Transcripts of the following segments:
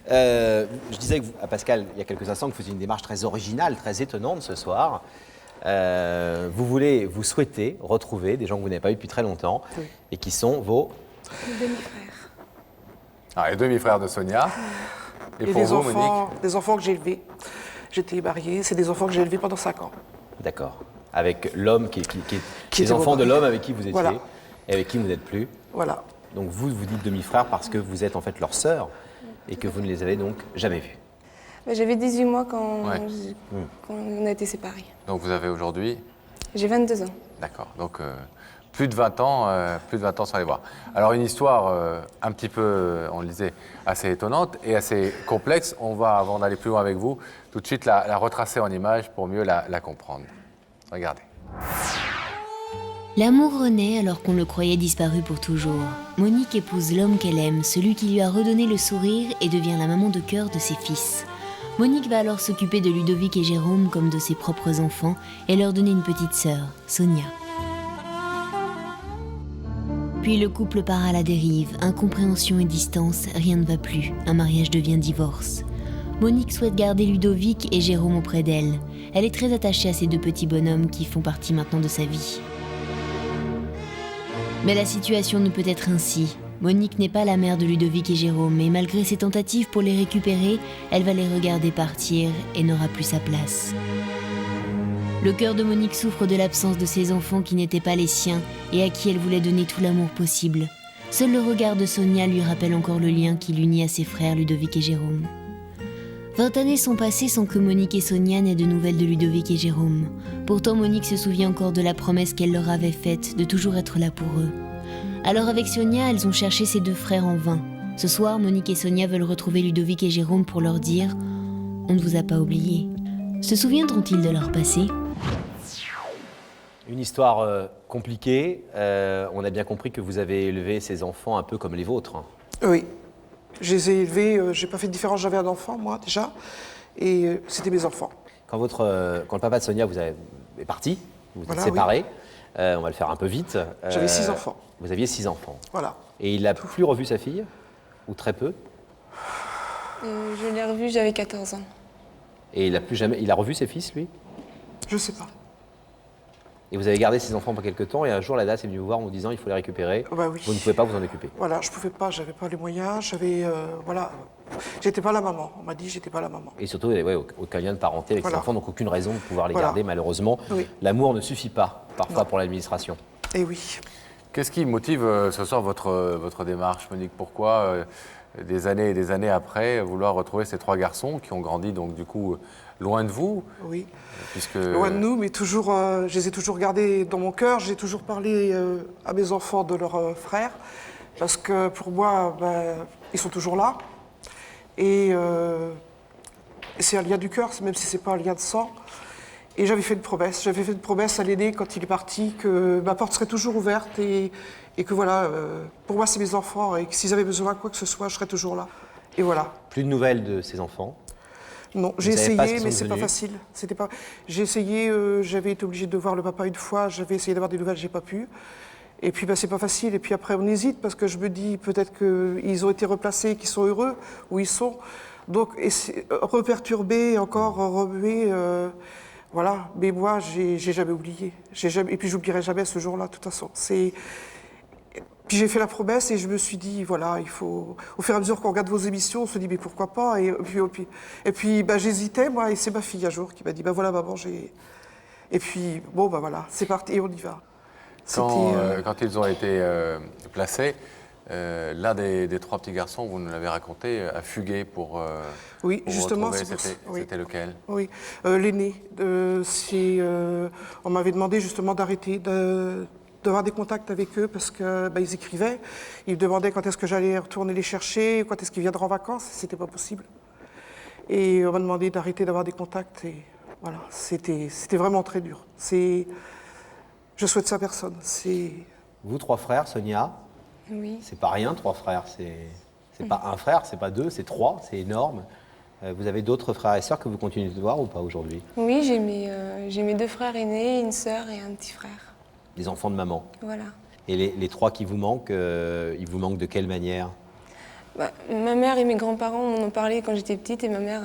Je disais à Pascal, il y a quelques instants, que vous faisiez une démarche très originale, très étonnante ce soir. Vous souhaitez retrouver des gens que vous n'avez pas vus depuis très longtemps et qui sont vos... demi-frères. Ah, les demi-frères de Sonia. Et pour des vous, enfants, Monique? des enfants que j'ai élevés. J'étais mariée, c'est des enfants que j'ai élevés pendant 5 ans. D'accord. Avec l'homme qui Qui les était enfants mon de mari. l'homme avec qui vous étiez Voilà. et avec qui vous n'êtes plus. Voilà. Donc vous dites demi-frère parce que vous êtes en fait leur sœur et que vous ne les avez donc jamais vus. J'avais 18 mois quand, Ouais. quand on a été séparés. Donc vous avez aujourd'hui, J'ai 22 ans. d'accord, donc plus de 20 ans sans les voir. Alors une histoire un petit peu, on le disait, assez étonnante et assez complexe. On va, avant d'aller plus loin avec vous, tout de suite la retracer en images pour mieux la comprendre. Regardez. L'amour renaît alors qu'on le croyait disparu pour toujours. Monique épouse l'homme qu'elle aime, celui qui lui a redonné le sourire et devient la maman de cœur de ses fils. Monique va alors s'occuper de Ludovic et Jérôme comme de ses propres enfants et leur donner une petite sœur, Sonia. Puis le couple part à la dérive, incompréhension et distance, rien ne va plus, un mariage devient divorce. Monique souhaite garder Ludovic et Jérôme auprès d'elle. Elle est très attachée à ces deux petits bonhommes qui font partie maintenant de sa vie. Mais la situation ne peut être ainsi. Monique n'est pas la mère de Ludovic et Jérôme, et malgré ses tentatives pour les récupérer, elle va les regarder partir et n'aura plus sa place. Le cœur de Monique souffre de l'absence de ses enfants qui n'étaient pas les siens et à qui elle voulait donner tout l'amour possible. Seul le regard de Sonia lui rappelle encore le lien qui l'unit à ses frères Ludovic et Jérôme. 20 années sont passées sans que Monique et Sonia n'aient de nouvelles de Ludovic et Jérôme. Pourtant, Monique se souvient encore de la promesse qu'elle leur avait faite de toujours être là pour eux. Alors avec Sonia, elles ont cherché ses deux frères en vain. Ce soir, Monique et Sonia veulent retrouver Ludovic et Jérôme pour leur dire « On ne vous a pas oubliés ». Se souviendront-ils de leur passé ? Une histoire compliquée. On a bien compris que vous avez élevé ces enfants un peu comme les vôtres. Oui. Je les ai élevés, j'ai pas fait de différence, j'avais un enfant, moi, déjà, et c'était mes enfants. Quand le papa de Sonia est parti, vous êtes Voilà, séparés, on va le faire un peu vite. J'avais 6 enfants. Vous aviez 6 enfants. Voilà. Et il n'a plus revu sa fille? Ou très peu? Je l'ai revu, j'avais 14 ans. Et il a revu ses fils, lui? Je sais pas. Et vous avez gardé ces enfants pendant quelques temps, et un jour, la DAS est venue vous voir en vous disant il faut les récupérer. Bah oui. Vous ne pouvez pas vous en occuper. Voilà, je pouvais pas, j'avais pas les moyens, voilà. J'étais pas la maman, on m'a dit j'étais pas la maman. Et surtout, aucun lien de parenté avec ces Voilà. enfants, donc aucune raison de pouvoir les Voilà. garder, malheureusement. Oui. L'amour ne suffit pas, parfois, Non. pour l'administration. Et oui. Qu'est-ce qui motive ce soir votre démarche, Monique? Pourquoi, des années et des années après, vouloir retrouver ces 3 garçons qui ont grandi, donc du coup, loin de vous? Oui. Puisque... Loin de nous, mais toujours, je les ai toujours gardés dans mon cœur. J'ai toujours parlé à mes enfants de leurs frères, parce que pour moi, ils sont toujours là. Et c'est un lien du cœur, même si c'est pas un lien de sang. Et j'avais fait une promesse à l'aîné quand il est parti, que ma porte serait toujours ouverte et que voilà, pour moi c'est mes enfants et que s'ils avaient besoin de quoi que ce soit, je serais toujours là. Et voilà. Plus de nouvelles de ces enfants? Non, j'ai savez pas ce essayé, qu'ils mais sont c'est pas devenus? facile. J'ai essayé, j'avais été obligée de voir le papa une fois, j'avais essayé d'avoir des nouvelles, j'ai pas pu. Et puis c'est pas facile. Et puis après on hésite parce que je me dis peut-être qu'ils ont été replacés, qu'ils sont heureux où ils sont. Donc reperturber, encore remuer, voilà. Mais moi j'ai jamais oublié. Et puis j'oublierai jamais ce jour-là de toute façon. Puis j'ai fait la promesse et je me suis dit, voilà, il faut, au fur et à mesure qu'on regarde vos émissions, on se dit, mais pourquoi pas? Et puis j'hésitais, moi, et c'est ma fille un jour qui m'a dit, voilà, maman, j'ai... Et puis, bon, voilà, c'est parti, et on y va. Quand ils ont été placés, l'un des 3 petits garçons, vous nous l'avez raconté, a fugué pour oui, pour justement, retrouver. oui. C'était lequel? Oui, l'aîné. On m'avait demandé justement d'arrêter d'avoir des contacts avec eux parce qu'ils écrivaient. Ils me demandaient quand est-ce que j'allais retourner les chercher, quand est-ce qu'ils viendraient en vacances. C'était pas possible. Et on m'a demandé d'arrêter d'avoir des contacts. Et voilà, c'était vraiment très dur. Je souhaite ça à personne. Vous, 3 frères, Sonia? Oui. C'est pas rien, 3 frères. C'est pas un frère, c'est pas 2, c'est 3, c'est énorme. Vous avez d'autres frères et sœurs que vous continuez de voir ou pas aujourd'hui? Oui, j'ai mes 2 frères aînés, une sœur et un petit frère. Des enfants de maman. Voilà. Et les 3 qui vous manquent, ils vous manquent de quelle manière? Ma mère et mes grands-parents m'en ont parlé quand j'étais petite et ma mère,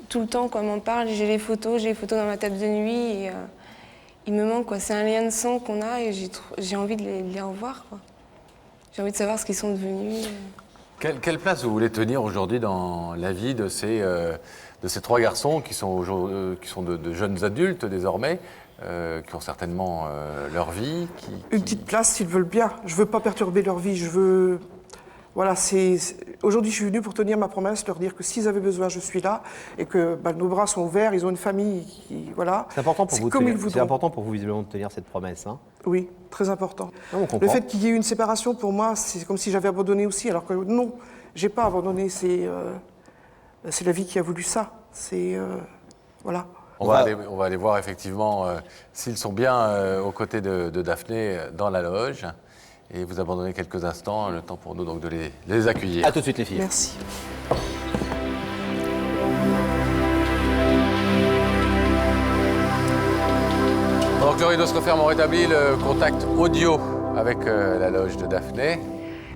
tout le temps, m'en parle. J'ai les photos dans ma table de nuit et il me manque, quoi. C'est un lien de sang qu'on a et j'ai envie de les revoir, quoi. J'ai envie de savoir ce qu'ils sont devenus. Quelle place vous voulez tenir aujourd'hui dans la vie de ces 3 garçons qui sont de jeunes adultes désormais, qui ont certainement leur vie Une petite place s'ils veulent bien. Je veux pas perturber leur vie. Je veux. Voilà, aujourd'hui je suis venue pour tenir ma promesse, leur dire que s'ils avaient besoin, je suis là et que nos bras sont ouverts. Ils ont une famille qui, voilà. C'est important pour vous. Comme ils C'est voudront. important pour vous visiblement de tenir cette promesse. Hein. Oui, très important. Non, on comprend. Le fait qu'il y ait eu une séparation, pour moi, c'est comme si j'avais abandonné aussi, alors que non, j'ai pas abandonné. C'est la vie qui a voulu ça. Voilà. On va aller voir effectivement s'ils sont bien aux côtés de Daphné dans la loge. Et vous abandonnez quelques instants, le temps pour nous donc de les accueillir. À tout de suite les filles. Merci. Donc le rideau se referme, on rétablit le contact audio avec la loge de Daphné.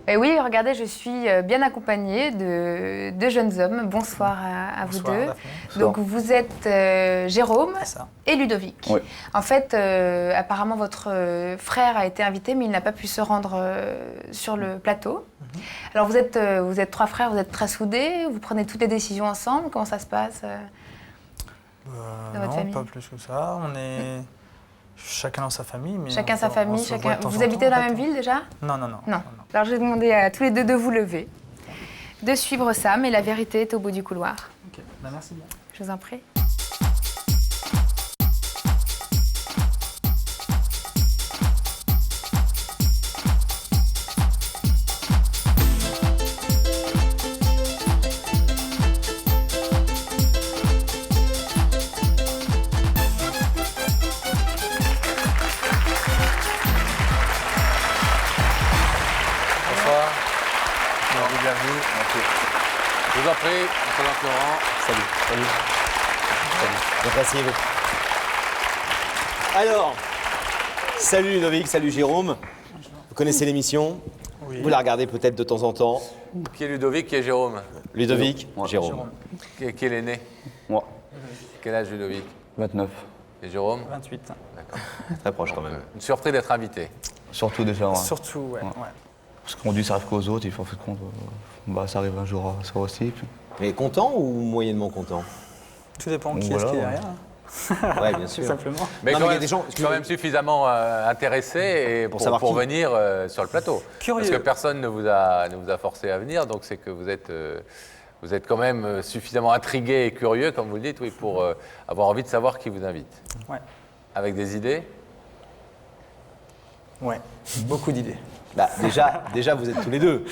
Et oui, regardez, je suis bien accompagnée de 2 jeunes hommes. Bonsoir à vous Bonsoir, deux. Daphné. Donc vous êtes Jérôme ça. et Ludovic. Oui. En fait, apparemment votre frère a été invité, mais il n'a pas pu se rendre sur le plateau. Alors vous êtes 3 frères, vous êtes très soudés, vous prenez toutes les décisions ensemble. Comment ça se passe dans votre Non, famille? pas plus que ça. On est chacun dans sa famille. Mais Chacun sa famille, on se voit chacun. de temps Vous en habitez temps, dans en la fait. même ville déjà? Non. Non. Alors je vais demander à tous les deux de vous lever, de suivre Sam, et la vérité est au bout du couloir. Ok, merci bien. Je vous en prie. Bonsoir. Bienvenue. Je vous en prie, on présente Laurent. Salut. Donc, asseyez-vous. Alors, salut Ludovic, salut Jérôme. Vous connaissez l'émission? Oui. Vous la regardez peut-être de temps en temps. Qui est Ludovic, qui est Jérôme? Ludovic, Jérôme. Jérôme. Qui est l'aîné? Moi, Quel âge Ludovic? 29. Et Jérôme? 28. Très proche quand même. Une surprise d'être invité. Surtout déjà, ouais. Surtout, ouais. Parce qu'on dit ça arrive qu'aux autres, il faut en fait compte, ça arrive un jour à soi aussi. Puis... Mais content ou moyennement content? Tout dépend qui Voilà, est-ce qui est ouais. derrière, Ouais, bien tout sûr. simplement. Mais Non, quand, mais il y a même, des gens- quand même suffisamment intéressés et Pour savoir qui. venir sur le plateau. Curieux. Parce que personne ne vous a forcé à venir, donc c'est que vous êtes quand même suffisamment intrigué et curieux, comme vous le dites, oui, pour avoir envie de savoir qui vous invite. Ouais. Avec des idées? Ouais, beaucoup d'idées. Bah, déjà, vous êtes tous les deux.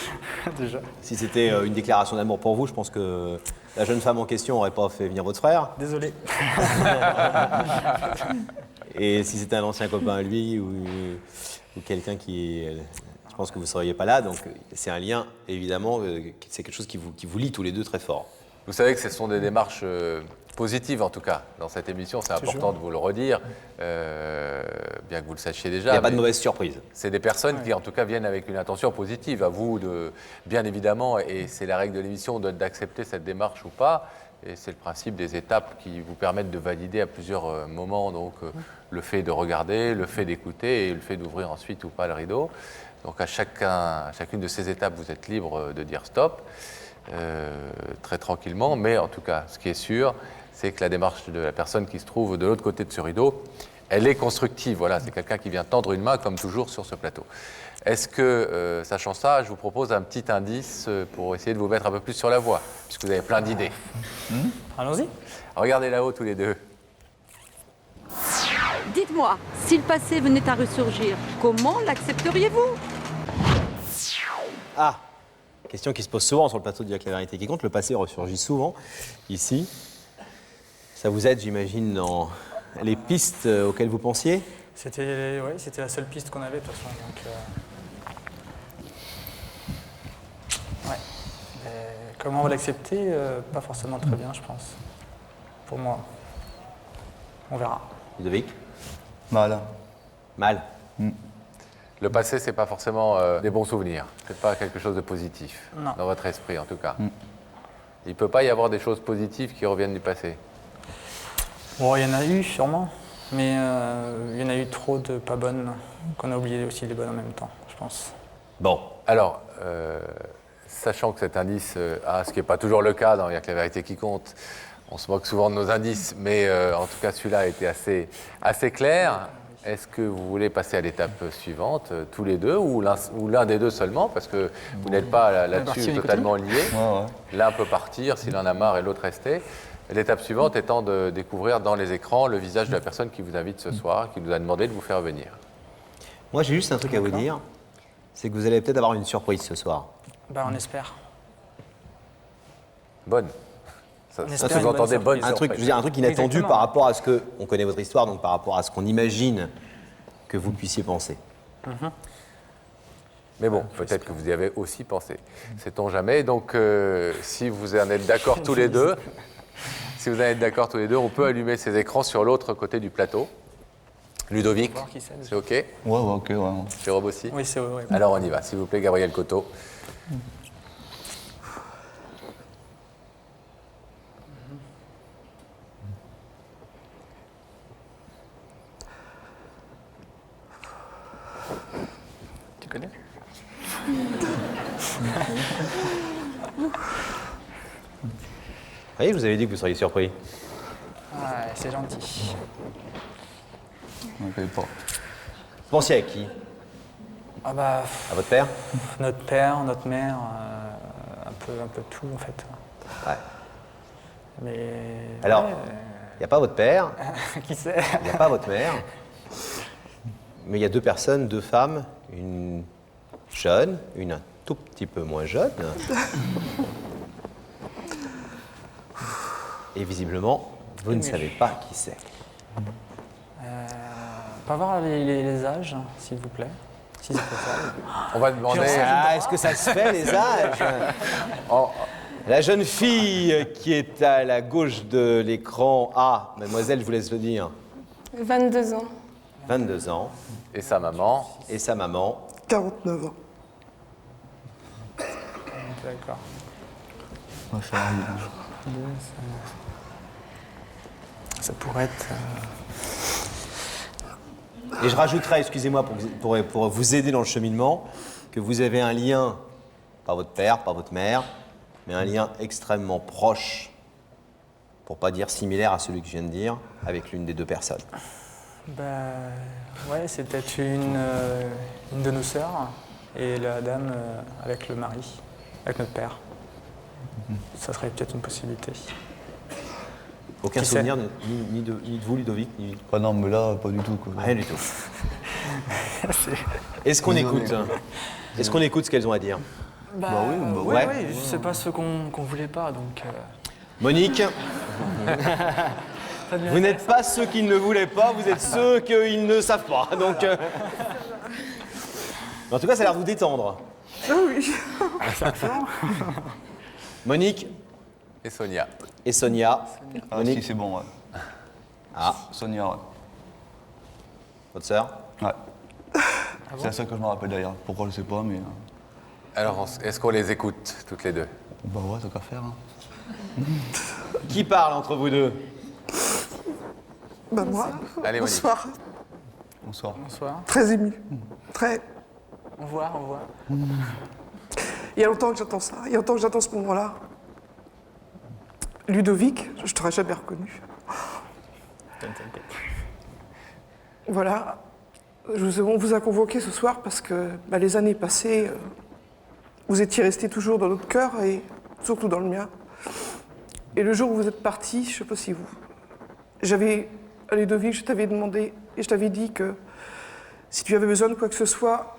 Déjà. Si c'était une déclaration d'amour pour vous, je pense que la jeune femme en question n'aurait pas fait venir votre frère. Désolé. Et si c'était un ancien copain à lui ou quelqu'un qui... Je pense que vous ne seriez pas là. Donc c'est un lien, évidemment, c'est quelque chose qui vous lie tous les deux très fort. Vous savez que ce sont des démarches positives, en tout cas, dans cette émission. C'est important de vous le redire, bien que vous le sachiez déjà. Il n'y a pas de mais mauvaise surprise. c'est des personnes qui, en tout cas, viennent avec une intention positive. À vous, bien évidemment, et c'est la règle de l'émission, d'accepter cette démarche ou pas. Et c'est le principe des étapes qui vous permettent de valider à plusieurs moments donc, le fait de regarder, le fait d'écouter et le fait d'ouvrir ensuite ou pas le rideau. Donc à chacune de ces étapes, vous êtes libre de dire stop, très tranquillement. Mais en tout cas, ce qui est sûr, c'est que la démarche de la personne qui se trouve de l'autre côté de ce rideau, elle est constructive. Voilà, c'est quelqu'un qui vient tendre une main, comme toujours, sur ce plateau. Est-ce que, sachant ça, je vous propose un petit indice pour essayer de vous mettre un peu plus sur la voie, puisque vous avez plein d'idées. Allons-y. Regardez là-haut tous les deux. Dites-moi, si le passé venait à ressurgir, comment l'accepteriez-vous? Ah, question qui se pose souvent sur le plateau de Dire que la vérité qui compte. Le passé ressurgit souvent ici. Ça vous aide, j'imagine, dans les pistes auxquelles vous pensiez? C'était la seule piste qu'on avait de toute façon. Donc, ouais. Et comment on va l'accepter? Pas forcément très bien, je pense. Pour moi. On verra. Ludovic? Mal. Mal. Le passé, c'est pas forcément des bons souvenirs. C'est pas quelque chose de positif, Non. dans votre esprit en tout cas. Il peut pas y avoir des choses positives qui reviennent du passé. Bon, il y en a eu sûrement, mais il y en a eu trop de pas bonnes, qu'on a oublié aussi les bonnes en même temps, je pense. Bon, Alors, sachant que cet indice a, ce qui n'est pas toujours le cas dans Il n'y a que la vérité qui compte, on se moque souvent de nos indices, mais en tout cas celui-là a été assez clair. Est-ce que vous voulez passer à l'étape suivante, tous les deux, ou l'un des deux seulement, parce que vous n'êtes pas là-dessus totalement liés. Ouais. L'un peut partir s'il en a marre et l'autre rester. L'étape suivante étant de découvrir dans les écrans le visage de la personne qui vous invite ce soir, qui nous a demandé de vous faire venir. moi j'ai juste un truc à vous dire, c'est que vous allez peut-être avoir une surprise ce soir. Bah, on espère. Bonne. Ça espère une sous-entendait bonne bonne Un truc, je surprise. veux dire, un truc inattendu Exactement. par rapport à ce que, on connaît votre histoire, donc par rapport à ce qu'on imagine que vous puissiez penser. Mais bon, peut-être que vous y avez aussi pensé. Sait-on jamais. Donc, si vous en êtes d'accord tous les deux, on peut allumer ces écrans sur l'autre côté du plateau. Ludovic, Voir qui c'est, déjà. c'est OK? Ouais, ok, ouais. Jérôme aussi? Oui, c'est vrai. Alors on y va, s'il vous plaît, Gabriel Coteau. Tu connais? Vous voyez, je vous avais dit que vous seriez surpris. Ah, c'est gentil. On ne paye pas. Vous pensiez à qui? Ah bah, À votre père? notre père, notre mère, un peu tout en fait. Ouais. Mais. Alors, ouais, il n'y a pas votre père, qui sait? il n'y a pas votre mère, mais il y a deux personnes, deux femmes, une jeune, une un tout petit peu moins jeune. Et visiblement, vous ne savez pas qui c'est. On peut avoir les âges, s'il vous plaît, si c'est possible. On va demander... Ah, est-ce que ça se fait, les âges? La jeune fille qui est à la gauche de l'écran A, mademoiselle, je vous laisse le dire, 22 ans. 22 ans, Et sa maman. et sa maman, 49 ans. D'accord. Ouais, ça arrive. Ça pourrait être. et je rajouterai, excusez-moi, pour vous aider dans le cheminement, que vous avez un lien, pas votre père, pas votre mère, mais un lien extrêmement proche, pour pas dire similaire à celui que je viens de dire, avec l'une des deux personnes. Bah. Ouais, c'est peut-être une de nos sœurs et la dame avec le mari, avec notre père. Ça serait peut-être une possibilité. Aucun Qui souvenir ni de vous, Ludovic, ni... Ah non, mais là, pas du tout. Quoi. Rien du tout. Est-ce qu'on écoute? Est-ce qu'on écoute ce qu'elles ont à dire? Bah oui, bah oui. Ouais. Oui, c'est pas ce qu'on voulait pas, donc. Monique, vous n'êtes pas ceux qui ne voulaient pas, vous êtes ceux qu'ils ne savent pas. Donc, en tout cas, ça a l'air de vous détendre. Ah oui. Monique Et Sonia. et Sonia. Ah Monique, si, c'est bon, ouais. ah, Sonia, ouais. votre sœur. Ouais. C'est ça que je me rappelle d'ailleurs. Pourquoi, je sais pas, mais... Alors, est-ce qu'on les écoute, toutes les deux? Bah ouais, ça qu'à faire. Hein. Qui parle entre vous deux? Bah moi, Allez, Monique. bonsoir. Bonsoir. Bonsoir. Très ému. Très. On voit. Il y a longtemps que j'attends ça. Il y a longtemps que j'attends ce moment-là. Ludovic, je t'aurais jamais reconnu. Voilà. On vous a convoqué ce soir parce que les années passées, vous étiez restés toujours dans notre cœur et surtout dans le mien. Et le jour où vous êtes parti, je ne sais pas si vous... À Ludovic, je t'avais demandé et je t'avais dit que si tu avais besoin de quoi que ce soit,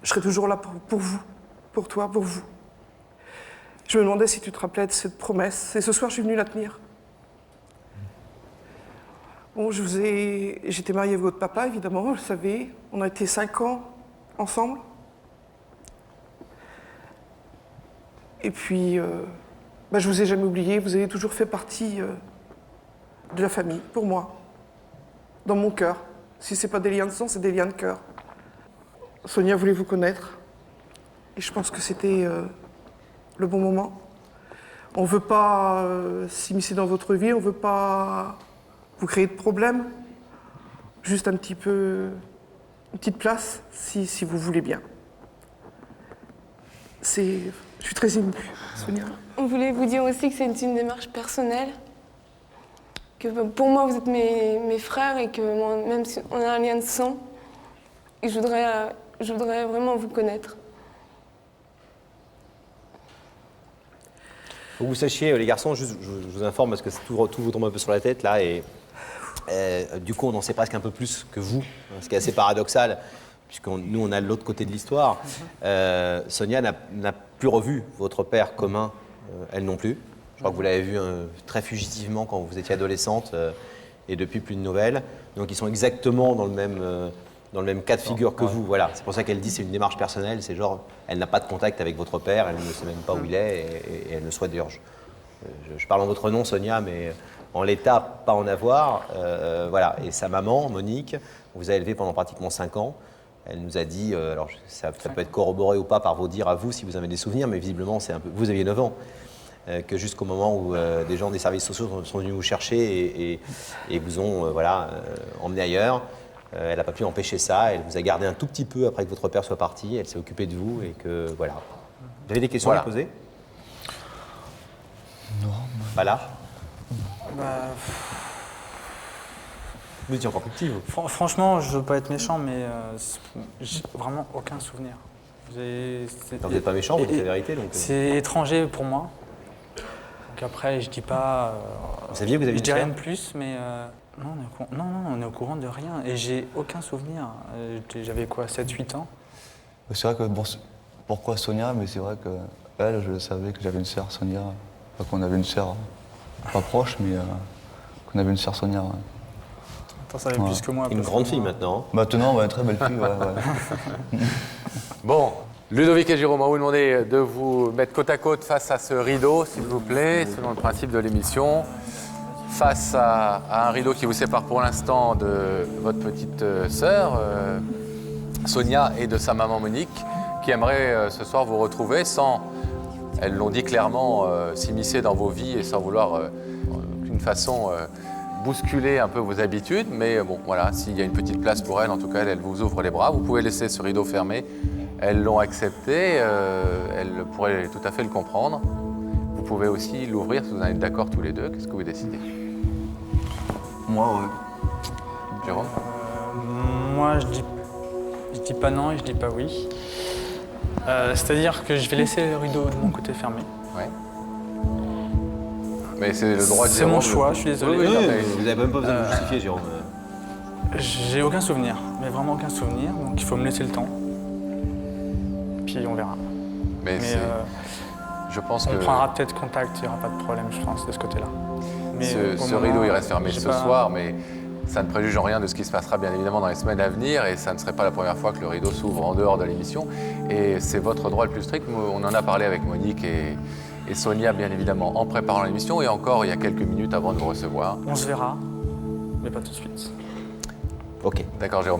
je serais toujours là pour vous, pour toi, pour vous. Je me demandais si tu te rappelais de cette promesse. Et ce soir, je suis venue la tenir. Bon, j'étais mariée avec votre papa, évidemment, vous le savez. On a été 5 ans ensemble. Et puis, je vous ai jamais oublié. Vous avez toujours fait partie de la famille, pour moi, dans mon cœur. Si ce n'est pas des liens de sang, c'est des liens de cœur. Sonia voulait vous connaître. Et je pense que c'était le bon moment. On ne veut pas s'immiscer dans votre vie, on ne veut pas vous créer de problèmes. Juste un petit peu, une petite place, si vous voulez bien. Je suis très émue, Sonia. On voulait vous dire aussi que c'est une démarche personnelle. Que pour moi, vous êtes mes frères et que même si on a un lien de sang, et je voudrais vraiment vous connaître. Faut que vous sachiez, les garçons, juste, je vous informe parce que tout vous tombe un peu sur la tête là et du coup on en sait presque un peu plus que vous, ce qui est assez paradoxal puisque nous on a l'autre côté de l'histoire. Sonia n'a plus revu votre père commun, elle non plus. Je crois que vous l'avez vu très fugitivement quand vous étiez adolescente et depuis plus de nouvelles. Donc ils sont exactement dans le même cas de figure que vous. Voilà. C'est pour ça qu'elle dit c'est une démarche personnelle. C'est genre, elle n'a pas de contact avec votre père, elle ne sait même pas où il est et elle le souhaite d'ailleurs. Je parle en votre nom, Sonia, mais en l'état, pas en avoir. Voilà. Et sa maman, Monique, vous a élevé pendant pratiquement 5 ans. Elle nous a dit, alors ça peut être corroboré ou pas par vos dires à vous si vous avez des souvenirs, mais visiblement c'est un peu. Vous aviez 9 ans. Que jusqu'au moment où des gens des services sociaux sont venus vous chercher et vous ont emmené ailleurs. Elle n'a pas pu empêcher ça, elle vous a gardé un tout petit peu après que votre père soit parti, elle s'est occupée de vous et que voilà. Vous avez des questions à lui poser? Non. Pas là? Bah, Vous étiez encore plus petit, vous. franchement, je veux pas être méchant, mais j'ai vraiment aucun souvenir. Non, vous n'êtes pas méchant, vous dites la vérité. Donc, c'est étranger pour moi. Donc après, je dis pas. vous saviez que vous aviez je dis une rien sœur de plus, mais non, on est au courant de rien. Et j'ai aucun souvenir. J'avais quoi, 7-8 ans? C'est vrai que, bon, pourquoi Sonia? Mais c'est vrai que elle, je savais que j'avais une sœur, Sonia. Enfin, qu'on avait une sœur, pas proche, mais qu'on avait une sœur, Sonia. Ouais. T'en savais plus que moi. Une grande fille maintenant. Maintenant, ouais, une très belle fille, ouais. Bon, Ludovic et Jérôme, on va vous demander de vous mettre côte à côte face à ce rideau, s'il vous plaît, selon le principe de l'émission. Face à un rideau qui vous sépare pour l'instant de votre petite sœur, Sonia, et de sa maman Monique, qui aimerait ce soir vous retrouver sans, elles l'ont dit clairement, s'immiscer dans vos vies et sans vouloir d'une façon bousculer un peu vos habitudes. Mais bon, voilà, s'il y a une petite place pour elle, en tout cas, elle vous ouvre les bras. Vous pouvez laisser ce rideau fermé. Elles l'ont accepté, elles pourraient tout à fait le comprendre. Vous pouvez aussi l'ouvrir si vous en êtes d'accord tous les deux. Qu'est-ce que vous décidez? Moi, ouais. Jérôme? Moi, je dis pas non et je dis pas oui. C'est-à-dire que je vais laisser le rideau de mon côté fermé. Ouais. Mais c'est le droit de C'est Jérôme. mon choix, je suis désolé. Oui, vous n'avez même pas besoin de vous justifier, Jérôme. J'ai aucun souvenir, mais vraiment aucun souvenir, donc il faut me laisser le temps. Puis on verra. Mais je pense on que prendra peut-être contact, il n'y aura pas de problème, je pense, de ce côté-là. Mais ce rideau, il reste fermé ce soir, mais ça ne préjuge en rien de ce qui se passera bien évidemment dans les semaines à venir, et ça ne serait pas la première fois que le rideau s'ouvre en dehors de l'émission. Et c'est votre droit le plus strict. On en a parlé avec Monique et Sonia, bien évidemment, en préparant l'émission, et encore il y a quelques minutes avant de vous recevoir. On se verra, mais pas tout de suite. Ok. D'accord, Jérôme.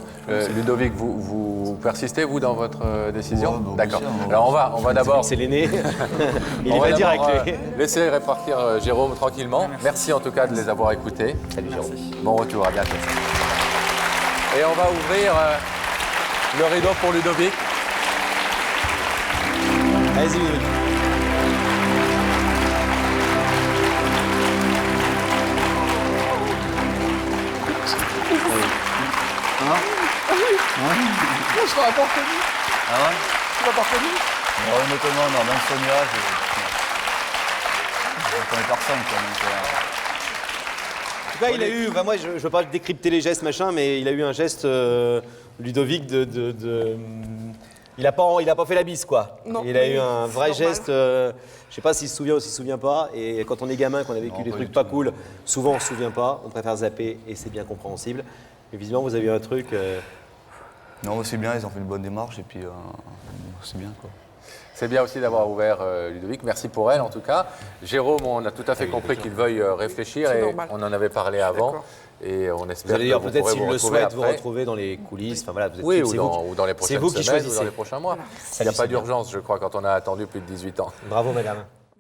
Ludovic, vous persistez, vous, dans votre décision? Ouais, bah, D'accord. bien sûr, ouais. Alors on va d'abord... C'est l'aîné. Il on va va dire d'abord, avec les. laisser répartir Jérôme tranquillement. Merci en tout cas de les avoir écoutés. Salut, Jérôme. Bon retour, à bientôt. Et on va ouvrir le rideau pour Ludovic. Allez-y, Ludovic. Je t'aurais pas reconnu. Ah ouais? Tu m'as pas reconnu? Honnêtement, non, même Sonia, je connais personne, quoi. Donc, En tout cas, il a eu, moi je ne veux pas décrypter les gestes, machin, mais il a eu un geste, Ludovic, il a pas fait la bise, quoi. Non. Il a eu un vrai C'est normal. geste, je sais pas s'il se souvient ou s'il se souvient pas, et quand on est gamin, qu'on a vécu Non, des pas trucs du pas tout. cool, souvent on se souvient pas, on préfère zapper, et c'est bien compréhensible. Mais visiblement, vous avez eu un truc... non, c'est bien, ils ont fait une bonne démarche, et puis c'est bien, quoi. C'est bien aussi d'avoir ouvert Ludovic. Merci pour elle, en tout cas. Jérôme, on a tout à fait compris qu'il veuille réfléchir. C'est Et normal. on en avait parlé avant. D'accord. Et on Vous espère allez que dire vous peut-être pourrez s'il vous le retrouver souhaite, vous après. retrouver dans les coulisses. Enfin, voilà, vous êtes Oui, c'est ou dans les prochaines vous qui semaines ou choisissez. dans les prochains mois. Il n'y a pas d'urgence, je crois, quand on a attendu plus de 18 ans. Bravo, madame.